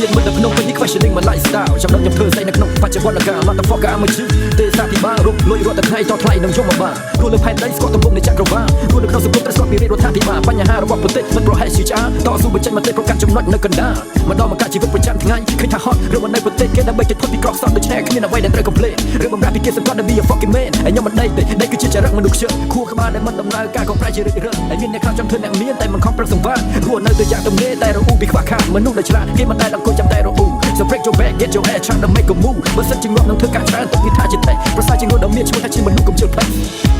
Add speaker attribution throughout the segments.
Speaker 1: មានមិនដល់ភ្នំពេញនេះ questioning my lifestyle ចាំដល់ខ្ញុំធ្វើស្អីនៅក្នុងបច្ចុប្បន្នកាល motherfucker I'm a G ទេសាភិបាលរកលុយរត់តែថ្ងៃតថ្លៃនឹងយមបានរស់លើផែនដីស្គាល់ទំហំនៃចក្រវាឡរស់នៅក្នុងសង្គមត្រូវស្គាល់ពីរាជរដ្ឋាភិបាលបញ្ហារបស់ប្រទេសមិនប្រហែលជាឆ្អាតស៊ូបញ្ចេញមតិប្រកាសចំណុចនៅកណ្ដាលម្ដងមកកាជីវិតប្រចាំថ្ងៃឃើញថាហត់រឿងមិននៅប្រទេសគេដើម្បីគេផុតពីក្រកសត់ដូច្នេះគ្មានអ្វីដែលត្រូវ complain រឿងបំរើពីគេសង្កត់ដែល be a fucking man ហើយខ្ញុំមិនដេកទេដេកគឺជាចរិតមនុស្សខ្ជិលខួរក្បាលដែលមិនដំណើរការក៏ប្រែជារិចរិលហើយមានអ្នកខ្លះចង់ធ្វើអ្នកមានតែមិនខំប្រឹងសង្វាក់រស់នៅទៅយ៉ាងទំនេរតែរអ៊ូពីខ្វះខាតមនុស្សដែលឆ្លាតគេមិនដែលអង្គុយចាំតែរអ៊ូ So break your back get your ass trying to make a move បើសិនជាងាប់នឹងធ្វើការច្រើនទុកវាថាជាតែប្រសើរជាងរស់ដែលមានឈ្មោះថាជាមនុស្សកុំជិលផ្លេច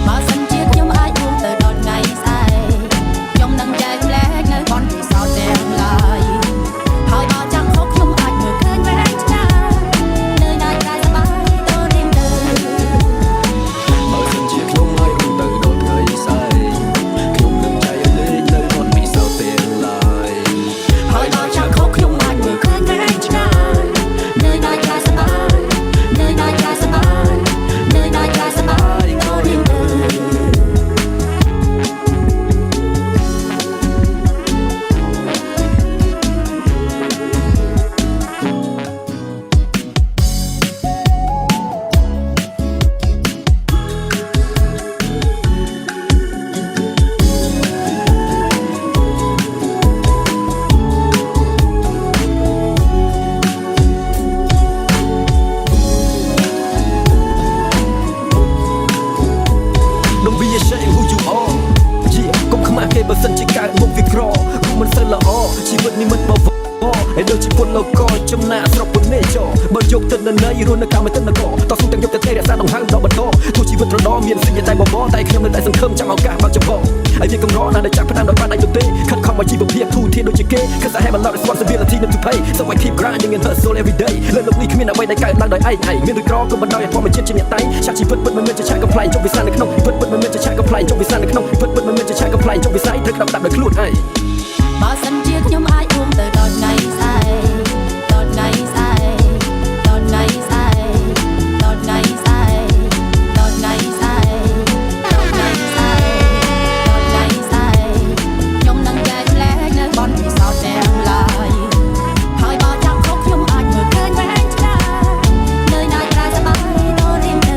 Speaker 2: បើសិនជាខ្ញុំអាចរួមទៅដល់ថ្ងៃស្អែកខ្ញុំនឹងចែកលែកនៅបនពិសោធន៍ទាំងឡាយហើយបើចង់ហូបខ្ញុំអាចមើលឃើញវែងឆ្ងាយនៅណាក្រៃសបាយទៅរៀមទៅ
Speaker 1: បើសិនជាខ្ញុំអាចរួមទៅដល់ថ្ងៃស្អែកខ្ញុំនឹងចែកលែកនៅបនពិសោធន៍ទាំងឡាយ
Speaker 2: ហើយបើចង់ហូបខ្ញុំអាចមើលឃើញវែងឆ្ងាយនៅណាក្រៃសបាយនៅណាក្រៃសបាយនៅណាក្រៃសបាយទៅរៀមទៅ
Speaker 1: បើសិនជាកើតមកវាក្ររូបមិនសូវល្អជីវិតនេះមិនបវរហើយដូចជាពលលោកចំណាក់ស្រុកពុននេចបើយកទៅនៅនៃរស់នៅកម្មទៅនគរតស៊ូទាំងយកទៅទេរក្សាដង្ហើមដល់បន្តទោះជីវិតត្រដោមានสิ่ងតែបបតែខ្ញុំនៅតែសង្ឃឹមចាំឱកាសបើកចំហហើយវាកម្រណាស់ដែលចាប់ផ្ដើមដោយបានដៃទទេខិតខំឲ្យជីវភាពធូរធានដូចជាគេ Cause I have a lot of responsibility to pay so I keep grinding and hustle every day លើលោកនេះគ្មានអ្វីដែលកើតឡើងដោយឯងមានឬក្រក៏មិនដោយធម្មជាតិជាអ្នកតៃឆាកជីវិតពិតមិនមែនជាឆាកកំ pl ៃចុះវិសានៅក្នុងពិតមិនមែនជាឆាកកំ pl ៃចុះវិសានៅក្នុងពិតមិនមែនជាឆាកកំ pl ៃចុះវិស័យត្រូវក្តាប់ដាក់ដោយខ្លួនឯង
Speaker 2: បើសិនជាខ្ញុំអាចរួមទៅដល់ថ្ងៃស្អែកដល់ថ្ងៃស្អែកដល់ថ្ងៃស្អែកដល់ថ្ងៃស្អែកដល់ថ្ងៃស្អែកដល់ថ្ងៃស្អែកដល់ថ្ងៃស្អែកខ្ញុំនឹងចែកលែកនៅបនពិសោធន៍ទាំងឡាយហើយបើចង់ហូបខ្ញុំអាចមើលឃើញវែងឆ្ងាយនៅណាក្រៅសបាយទៅរៀមទៅ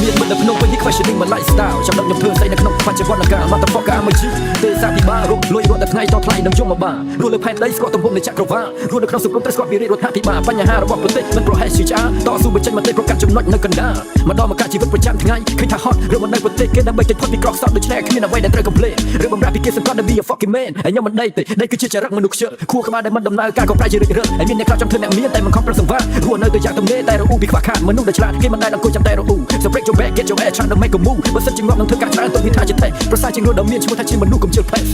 Speaker 1: មានមិនដល់ភ្នំពេញនេះ questioning my lifestyle ចាំដល់ខ្ញុំធ្វើស្អីនៅក្នុងបច្ចុប្បន្នកាល motherfucker I'm a G ទេសាភិបាលរកលុយរត់តែថ្ងៃតថ្លៃនឹងយមបានរស់លើផែនដីស្គាល់ទំហំនៃចក្រវាឡរស់នៅក្នុងសង្គមត្រូវស្គាល់ពីរាជរដ្ឋាភិបាលបញ្ហារបស់ប្រទេសមិនប្រហែលជាឆ្អាតស៊ូបញ្ចេញមតិប្រកាសចំណុចនៅកណ្ដាលម្ដងមកកាជីវិតប្រចាំថ្ងៃឃើញថាហត់រឿងមិននៅប្រទេសគេដើម្បីគេផុតពីក្រកសត់ដូច្នេះគ្មានអ្វីដែលត្រូវ complain រឿងបំរើពីគេសង្កត់ដែល be a fucking man ហើយខ្ញុំមិនដេកទេដេកគឺជាចរិតមនុស្សខ្ជិលខួរក្បាលដែលមិនដំណើរការក៏ប្រែជារិចរិលហើយមានអ្នកខ្លះចង់ធ្វើអ្នកមានតែមិនខំប្រឹងសង្វាក់រស់នៅទៅយ៉ាងទំនេរតែរអ៊ូពីខ្វះខាតមនុស្សដែលឆ្លាតគេមិនដែលអង្គុយចាំតែរអ៊ូ So break your back get your ass trying to make a move បើសិនជាងាប់នឹងធ្វើការច្រើនទុកវាថាជាតែប្រសើរជាងរស់ដែលមានឈ្មោះថាជាមនុស្សកុំជិលផ្លេច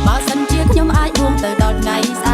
Speaker 2: បើសិនជាខ្ញុំអាចរួមទៅដល់ថ្ងៃស្អែក